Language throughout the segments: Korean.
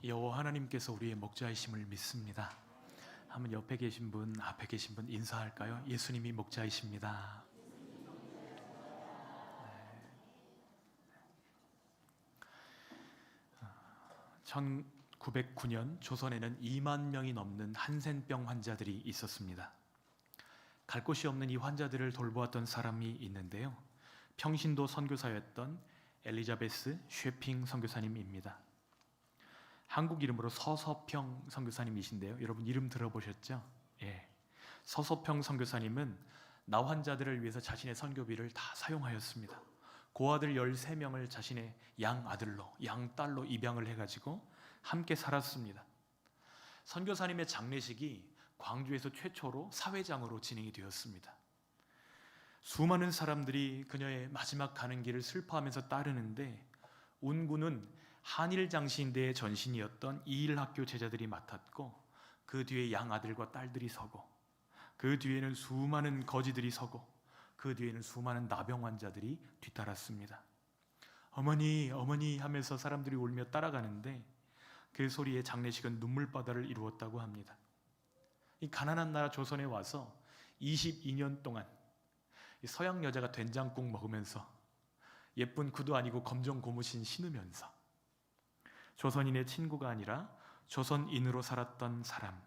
여호와 하나님께서 우리의 목자이심을 믿습니다. 한번 옆에 계신 분, 앞에 계신 분 인사할까요? 예수님이 목자이십니다. 1909년 조선에는 2만 명이 넘는 한센병 환자들이 있었습니다. 갈 곳이 없는 이 환자들을 돌보았던 사람이 있는데요. 평신도 선교사였던 엘리자베스 쉐핑 선교사님입니다. 한국 이름으로 서서평 선교사님이신데요. 여러분 이름 들어보셨죠? 예. 서서평 선교사님은 나 환자들을 위해서 자신의 선교비를 다 사용하였습니다. 고아들 13명을 자신의 양아들로, 양딸로 입양을 해가지고 함께 살았습니다. 선교사님의 장례식이 광주에서 최초로 사회장으로 진행이 되었습니다. 수많은 사람들이 그녀의 마지막 가는 길을 슬퍼하면서 따르는데 운구는 한일장신대의 전신이었던 이일학교 제자들이 맡았고, 그 뒤에 양아들과 딸들이 서고, 그 뒤에는 수많은 거지들이 서고, 그 뒤에는 수많은 나병 환자들이 뒤따랐습니다. 어머니 어머니 하면서 사람들이 울며 따라가는데 그 소리에 장례식은 눈물바다를 이루었다고 합니다. 이 가난한 나라 조선에 와서 22년 동안 서양 여자가 된장국 먹으면서 예쁜 구두 아니고 검정 고무신 신으면서 조선인의 친구가 아니라 조선인으로 살았던 사람,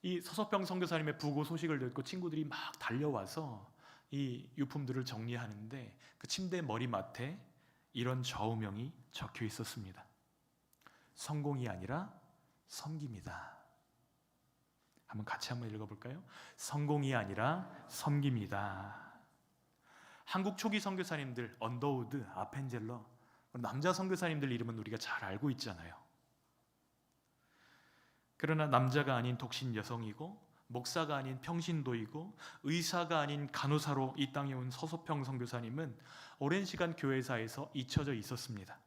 이 서서평 선교사님의 부고 소식을 듣고 친구들이 막 달려와서 이 유품들을 정리하는데 그 침대 머리맡에 이런 좌우명이 적혀 있었습니다. 성공이 아니라 섬김이다. 한번 같이 한번 읽어볼까요? 성공이 아니라 섬김이다. 한국 초기 선교사님들 언더우드, 아펜젤러, 남자 선교사님들 이름은 우리가 잘 알고 있잖아요. 그러나 남자가 아닌 독신 여성이고 목사가 아닌 평신도이고 의사가 아닌 간호사로 이 땅에 온 서서평 선교사님은 오랜 시간 교회사에서 잊혀져 있었습니다.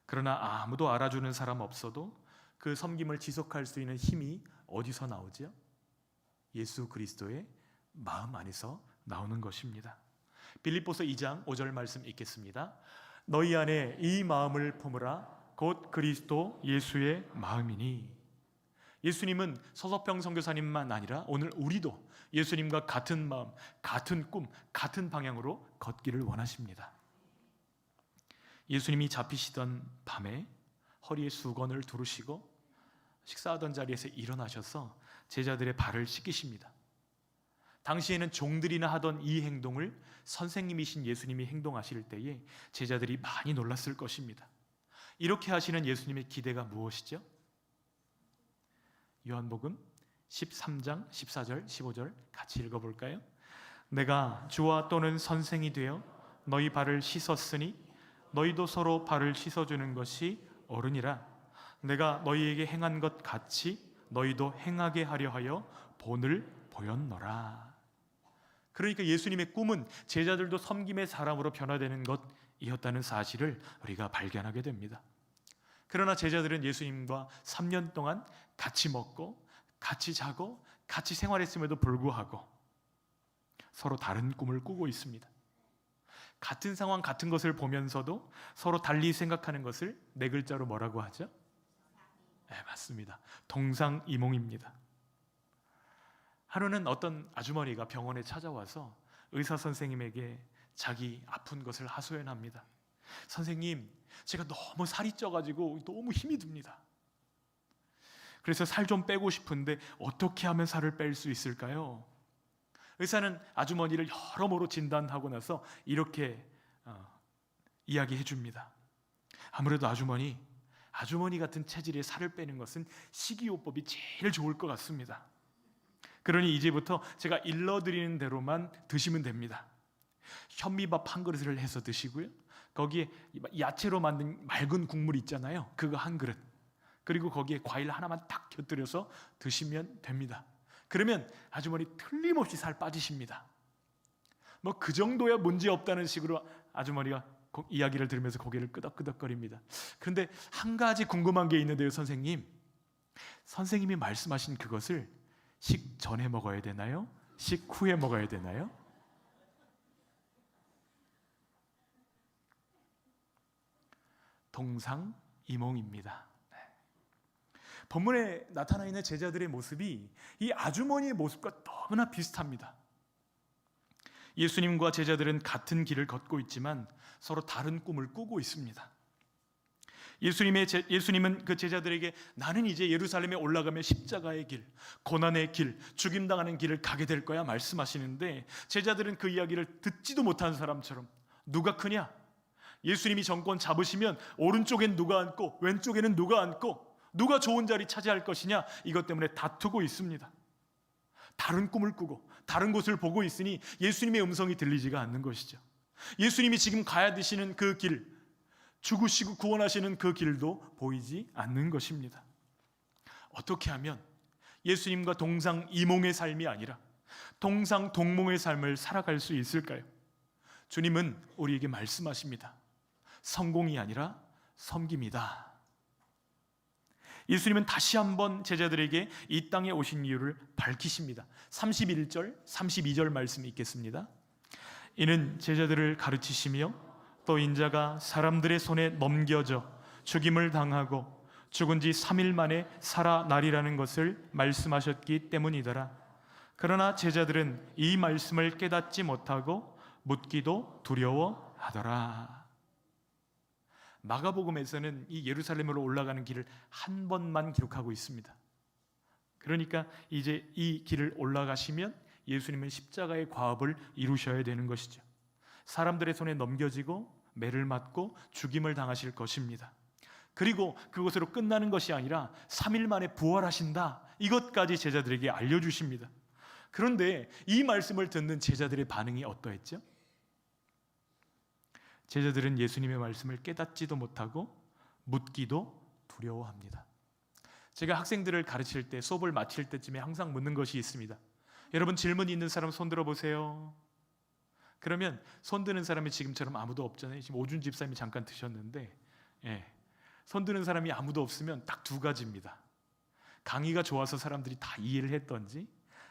그러나 아무도 알아주는 사람 없어도 그 섬김을 지속할 수 있는 힘이 어디서 나오죠? 예수 그리스도의 마음 안에서 나오는 것입니다. 빌립보서 2장 5절 말씀 읽겠습니다. 너희 안에 이 마음을 품으라. 곧 그리스도 예수의 마음이니. 예수님은 서서평 선교사님만 아니라 오늘 우리도 예수님과 같은 마음, 같은 꿈, 같은 방향으로 걷기를 원하십니다. 예수님이 잡히시던 밤에 허리에 수건을 두르시고 식사하던 자리에서 일어나셔서 제자들의 발을 씻기십니다. 당시에는 종들이나 하던 이 행동을 선생님이신 예수님이 행동하실 때에 제자들이 많이 놀랐을 것입니다. 이렇게 하시는 예수님의 기대가 무엇이죠? 요한복음 13장 14절 15절 같이 읽어볼까요? 내가 주와 또는 선생이 되어 너희 발을 씻었으니 너희도 서로 발을 씻어주는 것이 옳으니라. 내가 너희에게 행한 것 같이 너희도 행하게 하려 하여 본을 보였노라. 그러니까 예수님의 꿈은 제자들도 섬김의 사람으로 변화되는 것이었다는 사실을 우리가 발견하게 됩니다. 그러나 제자들은 예수님과 3년 동안 같이 먹고 같이 자고 같이 생활했음에도 불구하고 서로 다른 꿈을 꾸고 있습니다. 같은 상황, 같은 것을 보면서도 서로 달리 생각하는 것을 네 글자로 뭐라고 하죠? 네, 맞습니다. 동상이몽입니다. 하루는 어떤 아주머니가 병원에 찾아와서 의사 선생님에게 자기 아픈 것을 하소연합니다. 선생님, 제가 너무 살이 쪄가지고 너무 힘이 듭니다. 그래서 살 좀 빼고 싶은데 어떻게 하면 살을 뺄 수 있을까요? 의사는 아주머니를 여러모로 진단하고 나서 이렇게 이야기해 줍니다. 아무래도 아주머니 같은 체질의 살을 빼는 것은 식이요법이 제일 좋을 것 같습니다. 그러니 이제부터 제가 일러드리는 대로만 드시면 됩니다. 현미밥 한 그릇을 해서 드시고요, 거기에 야채로 만든 맑은 국물 있잖아요, 그거 한 그릇, 그리고 거기에 과일 하나만 딱 곁들여서 드시면 됩니다. 그러면 아주머니 틀림없이 살 빠지십니다. 뭐 그 정도야 문제 없다는 식으로 아주머니가 이야기를 들으면서 고개를 끄덕끄덕거립니다. 그런데 한 가지 궁금한 게 있는데요, 선생님이 말씀하신 그것을 식 전에 먹어야 되나요? 식 후에 먹어야 되나요? 동상 이몽입니다. 본문에 나타나 있는 제자들의 모습이 이 아주머니의 모습과 너무나 비슷합니다. 예수님과 제자들은 같은 길을 걷고 있지만 서로 다른 꿈을 꾸고 있습니다. 예수님은 그 제자들에게 나는 이제 예루살렘에 올라가며 십자가의 길, 고난의 길, 죽임당하는 길을 가게 될 거야 말씀하시는데, 제자들은 그 이야기를 듣지도 못한 사람처럼 누가 크냐? 예수님이 정권 잡으시면 오른쪽엔 누가 앉고 왼쪽에는 누가 앉고 누가 좋은 자리 차지할 것이냐, 이것 때문에 다투고 있습니다. 다른 꿈을 꾸고 다른 곳을 보고 있으니 예수님의 음성이 들리지가 않는 것이죠. 예수님이 지금 가야 되시는 그 길, 죽으시고 구원하시는 그 길도 보이지 않는 것입니다. 어떻게 하면 예수님과 동상이몽의 삶이 아니라 동상동몽의 삶을 살아갈 수 있을까요? 주님은 우리에게 말씀하십니다. 성공이 아니라 섬김이다. 예수님은 다시 한번 제자들에게 이 땅에 오신 이유를 밝히십니다. 31절, 32절 말씀이 있겠습니다. 이는 제자들을 가르치시며 또 인자가 사람들의 손에 넘겨져 죽임을 당하고 죽은 지 3일 만에 살아나리라는 것을 말씀하셨기 때문이더라. 그러나 제자들은 이 말씀을 깨닫지 못하고 묻기도 두려워하더라. 마가복음에서는 이 예루살렘으로 올라가는 길을 한 번만 기록하고 있습니다. 그러니까 이제 이 길을 올라가시면 예수님은 십자가의 과업을 이루셔야 되는 것이죠. 사람들의 손에 넘겨지고 매를 맞고 죽임을 당하실 것입니다. 그리고 그것으로 끝나는 것이 아니라 3일 만에 부활하신다, 이것까지 제자들에게 알려주십니다. 그런데 이 말씀을 듣는 제자들의 반응이 어떠했죠? 제자들은 예수님의 말씀을 깨닫지도 못하고 묻기도 두려워합니다. 제가 학생들을 가르칠 때, 수업을 마칠 때쯤에 항상 묻는 것이 있습니다. 여러분, 질문 있는 사람 손 들어보세요. 그러면 손 드는 사람이 지금처럼 아무도 없잖아요. 지금 오준 집사님이 잠깐 드셨는데, 손 드는 사람이 아무도 없으면 딱 두 가지입니다. 강의가 좋아서 사람들이 다 이해를 했던지,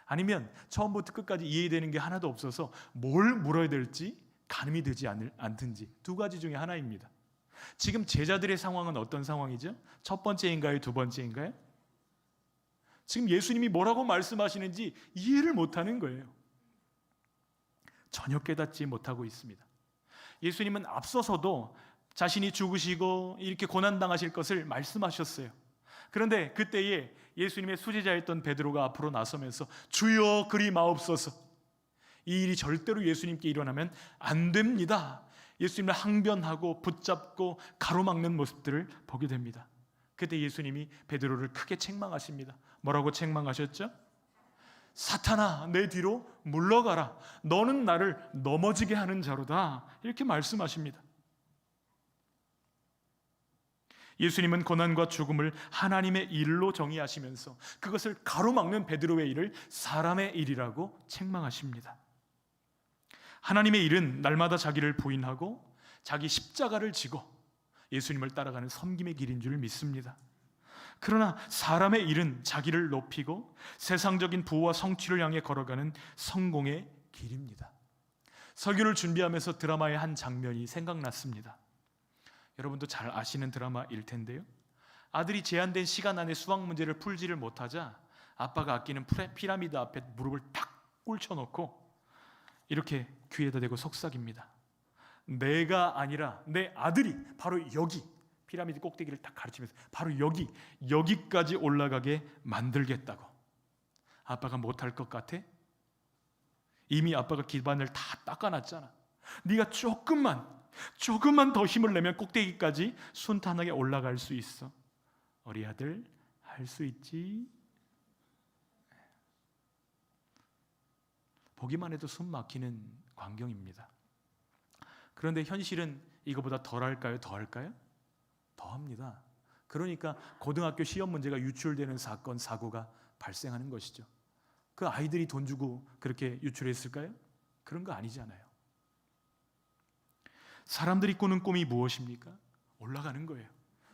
아니면 처음부터 끝까지 이해되는 게 하나도 없어서 뭘 물어야 될지 가늠이 되지 않든지, 두 가지 중에 하나입니다. 지금 제자들의 상황은 어떤 상황이죠? 첫 번째인가요? 두 번째인가요? 지금 예수님이 뭐라고 말씀하시는지 이해를 못하는 거예요. 전혀 깨닫지 못하고 있습니다. 예수님은 앞서서도 자신이 죽으시고 이렇게 고난당하실 것을 말씀하셨어요. 그런데 그때에 예수님의 수제자였던 베드로가 앞으로 나서면서 주여 그리 마옵소서, 이 일이 절대로 예수님께 일어나면 안 됩니다, 예수님을 항변하고 붙잡고 가로막는 모습들을 보게 됩니다. 그때 예수님이 베드로를 크게 책망하십니다. 뭐라고 책망하셨죠? 사탄아, 내 뒤로 물러가라, 너는 나를 넘어지게 하는 자로다, 이렇게 말씀하십니다. 예수님은 고난과 죽음을 하나님의 일로 정의하시면서 그것을 가로막는 베드로의 일을 사람의 일이라고 책망하십니다. 하나님의 일은 날마다 자기를 부인하고 자기 십자가를 지고 예수님을 따라가는 섬김의 길인 줄 믿습니다. 그러나 사람의 일은 자기를 높이고 세상적인 부와 성취를 향해 걸어가는 성공의 길입니다. 설교를 준비하면서 드라마의 한 장면이 생각났습니다. 여러분도 잘 아시는 드라마일 텐데요, 아들이 제한된 시간 안에 수학 문제를 풀지를 못하자 아빠가 아끼는 피라미드 앞에 무릎을 탁 꿇혀놓고 이렇게 귀에다 대고 속삭입니다. 내가 아니라 내 아들이 바로 여기, 피라미드 꼭대기를 딱 가르치면서 바로 여기까지 올라가게 만들겠다고. 아빠가 못할 것 같아? 이미 아빠가 기반을 다 닦아놨잖아. 네가 조금만 더 힘을 내면 꼭대기까지 순탄하게 올라갈 수 있어. 우리 아들 할 수 있지? 보기만 해도 숨 막히는 광경입니다. 그런데 현실은 이거보다 덜할까요? 더할까요? 더합니다. 그러니까 고등학교 시험 문제가 유출되는 사건, 사고가 발생하는 것이죠. 그 아이들이 돈 주고 그렇게 유출했을까요? 그런 거 아니잖아요. 사람들이 꾸는 꿈이 무엇입니까? 올라가는 거예요.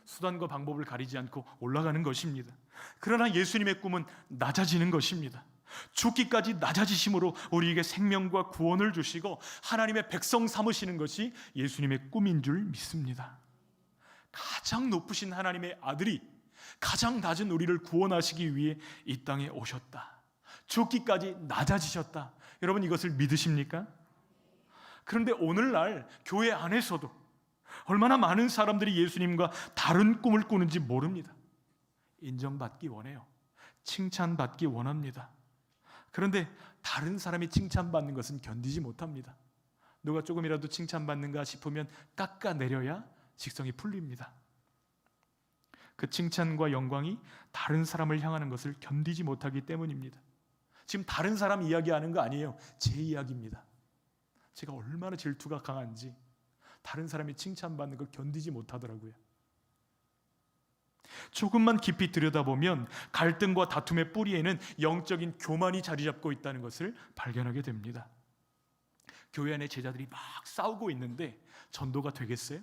수단과 방법을 가리지 않고 올라가는 것입니다. 그러나 예수님의 꿈은 낮아지는 것입니다. 죽기까지 낮아지심으로 우리에게 생명과 구원을 주시고 하나님의 백성 삼으시는 것이 예수님의 꿈인 줄 믿습니다. 가장 높으신 하나님의 아들이 가장 낮은 우리를 구원하시기 위해 이 땅에 오셨다. 죽기까지 낮아지셨다. 여러분, 이것을 믿으십니까? 그런데 오늘날 교회 안에서도 얼마나 많은 사람들이 예수님과 다른 꿈을 꾸는지 모릅니다. 인정받기 원해요. 칭찬받기 원합니다. 그런데 다른 사람이 칭찬받는 것은 견디지 못합니다. 누가 조금이라도 칭찬받는가 싶으면 깎아내려야 직성이 풀립니다. 그 칭찬과 영광이 다른 사람을 향하는 것을 견디지 못하기 때문입니다. 지금 다른 사람 이야기하는 거 아니에요. 제 이야기입니다. 제가 얼마나 질투가 강한지 다른 사람이 칭찬받는 걸 견디지 못하더라고요. 조금만 깊이 들여다보면 갈등과 다툼의 뿌리에는 영적인 교만이 자리 잡고 있다는 것을 발견하게 됩니다. 교회 안에 제자들이 막 싸우고 있는데 전도가 되겠어요?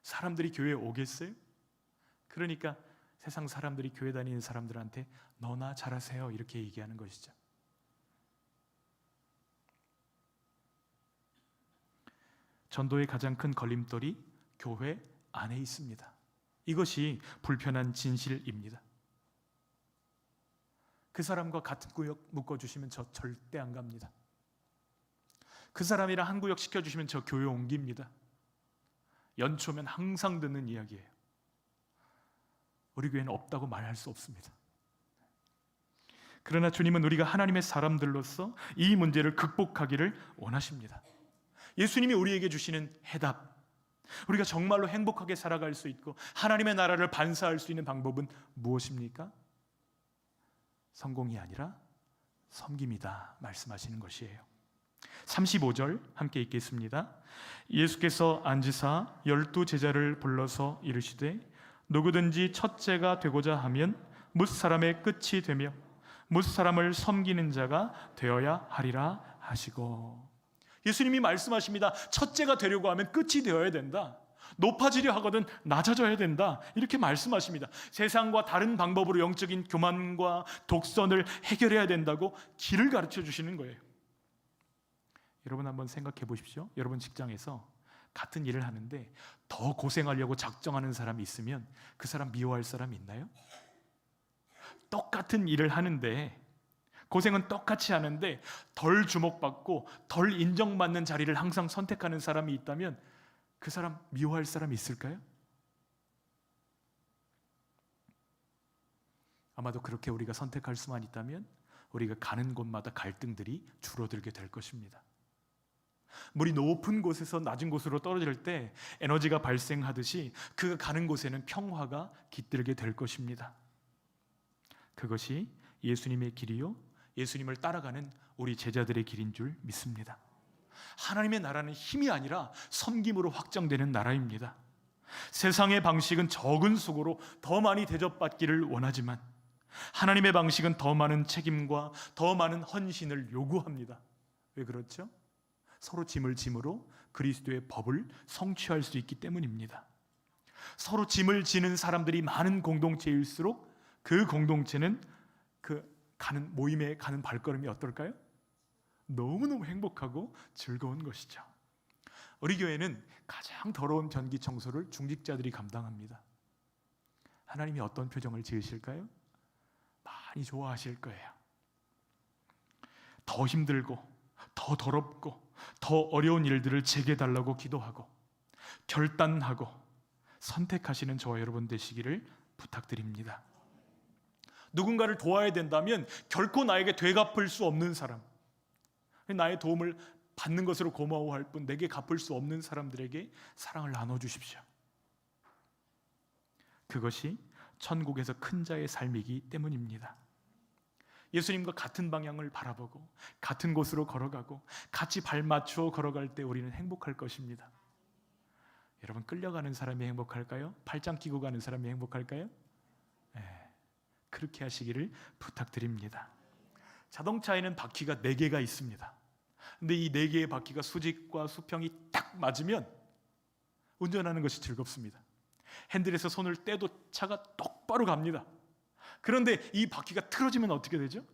사람들이 교회에 오겠어요? 그러니까 세상 사람들이 교회 다니는 사람들한테 너나 잘하세요 이렇게 얘기하는 것이죠. 전도의 가장 큰 걸림돌이 교회 안에 있습니다. 이것이 불편한 진실입니다. 그 사람과 같은 구역 묶어주시면 저 절대 안 갑니다. 그 사람이랑 한 구역 시켜주시면 저 교회 옮깁니다. 연초면 항상 듣는 이야기예요. 우리 교회는 없다고 말할 수 없습니다. 그러나 주님은 우리가 하나님의 사람들로서 이 문제를 극복하기를 원하십니다. 예수님이 우리에게 주시는 해답, 우리가 정말로 행복하게 살아갈 수 있고 하나님의 나라를 반사할 수 있는 방법은 무엇입니까? 성공이 아니라 섬김이다 말씀하시는 것이에요. 35절 함께 읽겠습니다. 예수께서 앉으사 12 제자를 불러서 이르시되 누구든지 첫째가 되고자 하면 뭇 사람의 끝이 되며 뭇 사람을 섬기는 자가 되어야 하리라 하시고, 예수님이 말씀하십니다. 첫째가 되려고 하면 끝이 되어야 된다. 높아지려 하거든 낮아져야 된다. 이렇게 말씀하십니다. 세상과 다른 방법으로 영적인 교만과 독선을 해결해야 된다고 길을 가르쳐 주시는 거예요. 여러분 한번 생각해 보십시오. 여러분 직장에서 같은 일을 하는데 더 고생하려고 작정하는 사람이 있으면 그 사람 미워할 사람이 있나요? 똑같은 일을 하는데 고생은 똑같이 하는데 덜 주목받고 덜 인정받는 자리를 항상 선택하는 사람이 있다면 그 사람 미워할 사람이 있을까요? 아마도 그렇게 우리가 선택할 수만 있다면 우리가 가는 곳마다 갈등들이 줄어들게 될 것입니다. 물이 높은 곳에서 낮은 곳으로 떨어질 때 에너지가 발생하듯이 그가 가는 곳에는 평화가 깃들게 될 것입니다. 그것이 예수님의 길이요, 예수님을 따라가는 우리 제자들의 길인 줄 믿습니다. 하나님의 나라는 힘이 아니라 섬김으로 확장되는 나라입니다. 세상의 방식은 적은 수고로 더 많이 대접받기를 원하지만 하나님의 방식은 더 많은 책임과 더 많은 헌신을 요구합니다. 왜 그렇죠? 서로 짐을 짐으로 그리스도의 법을 성취할 수 있기 때문입니다. 서로 짐을 지는 사람들이 많은 공동체일수록 그 공동체는 그 가는 모임에 가는 발걸음이 어떨까요? 너무너무 행복하고 즐거운 것이죠. 우리 교회는 가장 더러운 변기 청소를 중직자들이 감당합니다. 하나님이 어떤 표정을 지으실까요? 많이 좋아하실 거예요. 더 힘들고 더 더럽고 더 어려운 일들을 제게 달라고 기도하고 결단하고 선택하시는 저와 여러분 되시기를 부탁드립니다. 누군가를 도와야 된다면 결코 나에게 되갚을 수 없는 사람, 나의 도움을 받는 것으로 고마워할 뿐 내게 갚을 수 없는 사람들에게 사랑을 나눠주십시오. 그것이 천국에서 큰 자의 삶이기 때문입니다. 예수님과 같은 방향을 바라보고 같은 곳으로 걸어가고 같이 발 맞추어 걸어갈 때 우리는 행복할 것입니다. 여러분, 끌려가는 사람이 행복할까요? 팔짱 끼고 가는 사람이 행복할까요? 네, 그렇게 하시기를 부탁드립니다. 자동차에는 바퀴가 4개가 있습니다. 근데 이 4개의 바퀴가 수직과 수평이 딱 맞으면 운전하는 것이 즐겁습니다. 핸들에서 손을 떼도 차가 똑바로 갑니다. 그런데 이 바퀴가 틀어지면 어떻게 되죠?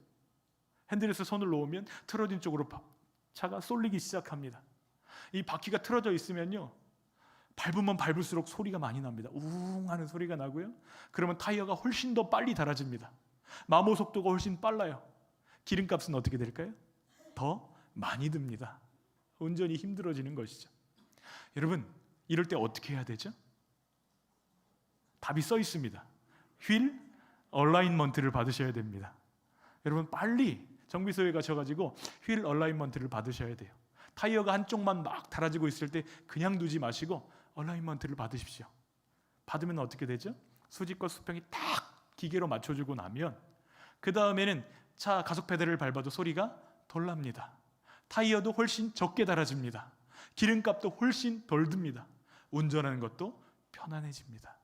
핸들에서 손을 놓으면 틀어진 쪽으로 차가 쏠리기 시작합니다. 이 바퀴가 틀어져 있으면요, 밟으면 밟을수록 소리가 많이 납니다. 우웅 하는 소리가 나고요. 그러면 타이어가 훨씬 더 빨리 닳아집니다. 마모 속도가 훨씬 빨라요. 기름값은 어떻게 될까요? 더 많이 듭니다. 운전이 힘들어지는 것이죠. 여러분, 이럴 때 어떻게 해야 되죠? 답이 써 있습니다. 휠 얼라인먼트를 받으셔야 됩니다. 여러분, 빨리 정비소에 가셔가지고 휠 얼라인먼트를 받으셔야 돼요. 타이어가 한쪽만 막 닳아지고 있을 때 그냥 두지 마시고 얼라인먼트를 받으십시오. 받으면 어떻게 되죠? 수직과 수평이 딱 기계로 맞춰주고 나면 그 다음에는 차 가속 페달을 밟아도 소리가 덜 납니다. 타이어도 훨씬 적게 닳아집니다. 기름값도 훨씬 덜 듭니다. 운전하는 것도 편안해집니다.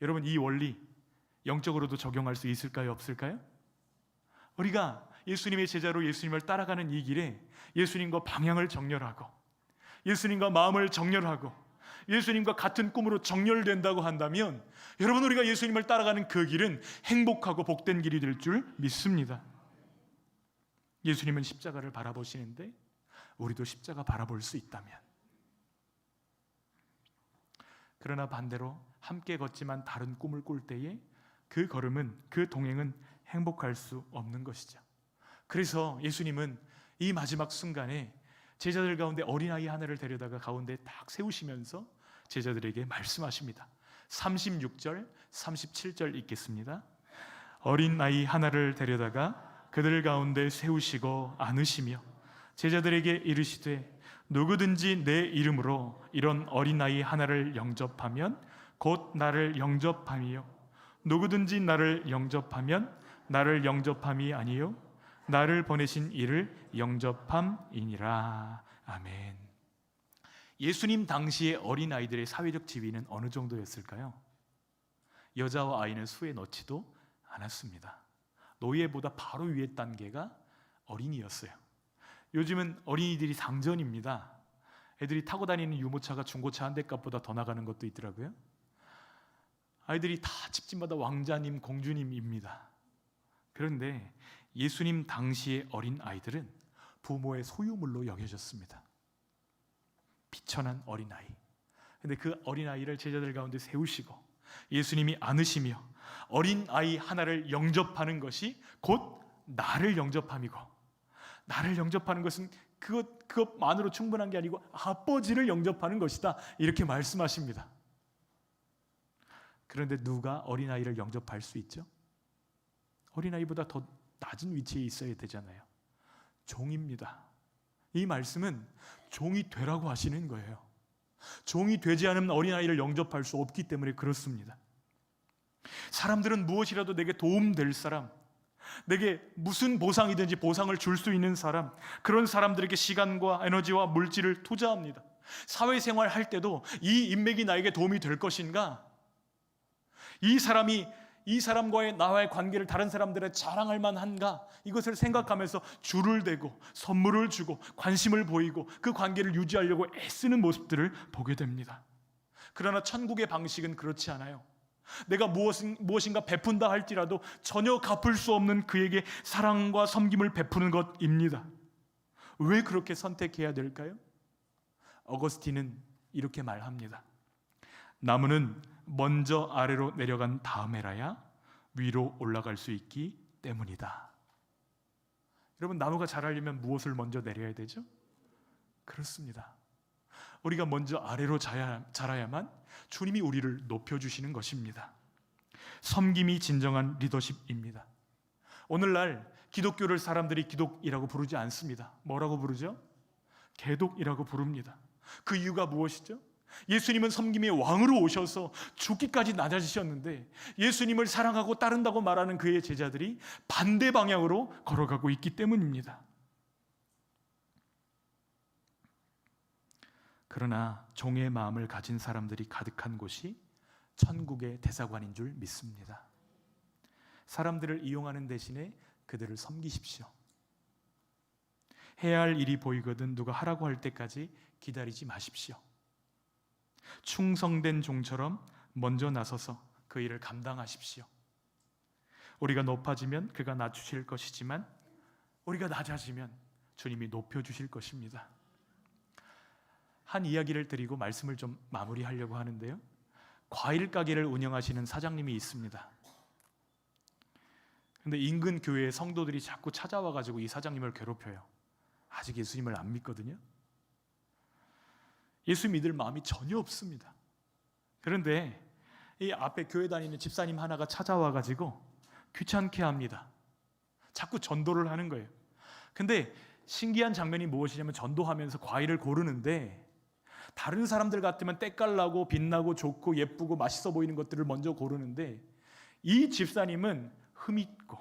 여러분, 이 원리 영적으로도 적용할 수 있을까요? 없을까요? 우리가 예수님의 제자로 예수님을 따라가는 이 길에 예수님과 방향을 정렬하고 예수님과 마음을 정렬하고 예수님과 같은 꿈으로 정렬된다고 한다면 여러분, 우리가 예수님을 따라가는 그 길은 행복하고 복된 길이 될 줄 믿습니다. 예수님은 십자가를 바라보시는데 우리도 십자가 바라볼 수 있다면, 그러나 반대로 함께 걷지만 다른 꿈을 꿀 때에 그 걸음은, 그 동행은 행복할 수 없는 것이죠. 그래서 예수님은 이 마지막 순간에 제자들 가운데 어린아이 하나를 데려다가 가운데 딱 세우시면서 제자들에게 말씀하십니다. 36절, 37절 읽겠습니다. 어린아이 하나를 데려다가 그들 가운데 세우시고 안으시며 제자들에게 이르시되 누구든지 내 이름으로 이런 어린아이 하나를 영접하면 곧 나를 영접함이요 누구든지 나를 영접하면 나를 영접함이 아니요 나를 보내신 이를 영접함이니라. 아멘. 예수님 당시의 어린아이들의 사회적 지위는 어느 정도였을까요? 여자와 아이는 수에 넣지도 않았습니다. 노예보다 바로 위의 단계가 어린이였어요. 요즘은 어린이들이 상전입니다. 애들이 타고 다니는 유모차가 중고차 한 대 값보다 더 나가는 것도 있더라고요. 아이들이 다 집집마다 왕자님, 공주님입니다. 그런데 예수님 당시의 어린 아이들은 부모의 소유물로 여겨졌습니다. 비천한 어린아이. 근데 그 어린아이를 제자들 가운데 세우시고 예수님이 안으시며 어린아이 하나를 영접하는 것이 곧 나를 영접함이고, 나를 영접하는 것은 그것만으로 충분한 게 아니고 아버지를 영접하는 것이다, 이렇게 말씀하십니다. 그런데 누가 어린아이를 영접할 수 있죠? 어린아이보다 더 낮은 위치에 있어야 되잖아요. 종입니다. 이 말씀은 종이 되라고 하시는 거예요. 종이 되지 않으면 어린아이를 영접할 수 없기 때문에 그렇습니다. 사람들은 무엇이라도 내게 도움될 사람, 내게 무슨 보상이든지 보상을 줄 수 있는 사람, 그런 사람들에게 시간과 에너지와 물질을 투자합니다. 사회생활 할 때도 이 인맥이 나에게 도움이 될 것인가? 이 사람과의 나와의 관계를 다른 사람들에 자랑할 만한가? 이것을 생각하면서 줄을 대고 선물을 주고 관심을 보이고 그 관계를 유지하려고 애쓰는 모습들을 보게 됩니다. 그러나 천국의 방식은 그렇지 않아요. 내가 무엇인가 베푼다 할지라도 전혀 갚을 수 없는 그에게 사랑과 섬김을 베푸는 것입니다. 왜 그렇게 선택해야 될까요? 어거스틴은 이렇게 말합니다. 나무는 먼저 아래로 내려간 다음에라야 위로 올라갈 수 있기 때문이다. 여러분, 나무가 자라려면 무엇을 먼저 내려야 되죠? 그렇습니다. 우리가 먼저 아래로 자라야만 주님이 우리를 높여주시는 것입니다. 섬김이 진정한 리더십입니다. 오늘날 기독교를 사람들이 기독이라고 부르지 않습니다. 뭐라고 부르죠? 개독이라고 부릅니다. 그 이유가 무엇이죠? 예수님은 섬김의 왕으로 오셔서 죽기까지 낮아지셨는데 예수님을 사랑하고 따른다고 말하는 그의 제자들이 반대 방향으로 걸어가고 있기 때문입니다. 그러나 종의 마음을 가진 사람들이 가득한 곳이 천국의 대사관인 줄 믿습니다. 사람들을 이용하는 대신에 그들을 섬기십시오. 해야 할 일이 보이거든 누가 하라고 할 때까지 기다리지 마십시오. 충성된 종처럼 먼저 나서서 그 일을 감당하십시오. 우리가 높아지면 그가 낮추실 것이지만 우리가 낮아지면 주님이 높여주실 것입니다. 한 이야기를 드리고 말씀을 좀 마무리하려고 하는데요. 과일 가게를 운영하시는 사장님이 있습니다. 근데 인근 교회의 성도들이 자꾸 찾아와 가지고 이 사장님을 괴롭혀요. 아직 예수님을 안 믿거든요. 예수 믿을 마음이 전혀 없습니다. 그런데 이 앞에 교회 다니는 집사님 하나가 찾아와 가지고 귀찮게 합니다. 자꾸 전도를 하는 거예요. 근데 신기한 장면이 무엇이냐면 전도하면서 과일을 고르는데 다른 사람들 같으면 때깔나고 빛나고 좋고 예쁘고 맛있어 보이는 것들을 먼저 고르는데 이 집사님은 흠있고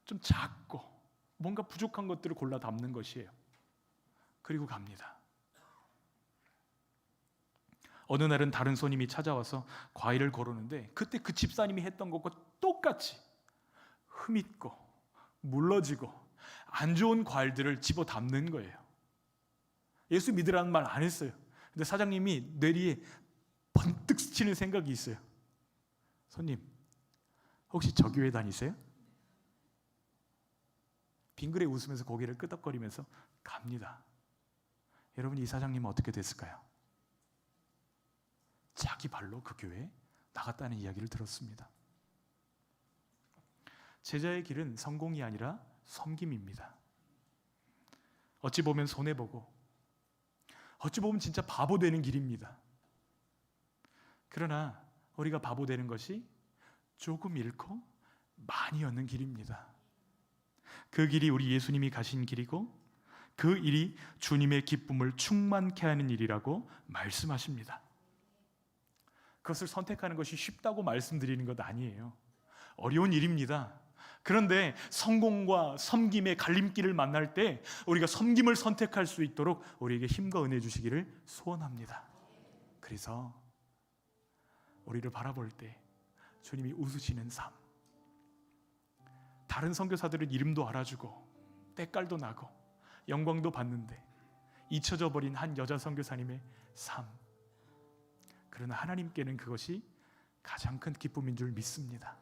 좀 작고 뭔가 부족한 것들을 골라 담는 것이에요. 그리고 갑니다. 어느 날은 다른 손님이 찾아와서 과일을 고르는데 그때 그 집사님이 했던 것과 똑같이 흠있고 물러지고 안 좋은 과일들을 집어 담는 거예요. 예수 믿으라는 말 안 했어요. 근데 사장님이 뇌리에 번뜩 스치는 생각이 있어요. 손님, 혹시 저 교회 다니세요? 빙그레 웃으면서 고개를 끄덕거리면서 갑니다. 여러분, 이 사장님은 어떻게 됐을까요? 자기 발로 그 교회에 나갔다는 이야기를 들었습니다. 제자의 길은 성공이 아니라 섬김입니다. 어찌 보면 손해보고 어찌 보면 진짜 바보 되는 길입니다. 그러나 우리가 바보 되는 것이 조금 잃고 많이 얻는 길입니다. 그 길이 우리 예수님이 가신 길이고 그 일이 주님의 기쁨을 충만케 하는 일이라고 말씀하십니다. 그것을 선택하는 것이 쉽다고 말씀드리는 것 아니에요. 어려운 일입니다. 그런데 성공과 섬김의 갈림길을 만날 때 우리가 섬김을 선택할 수 있도록 우리에게 힘과 은혜 주시기를 소원합니다. 그래서 우리를 바라볼 때 주님이 웃으시는 삶, 다른 선교사들은 이름도 알아주고 때깔도 나고 영광도 받는데 잊혀져 버린 한 여자 선교사님의 삶, 그러나 하나님께는 그것이 가장 큰 기쁨인 줄 믿습니다.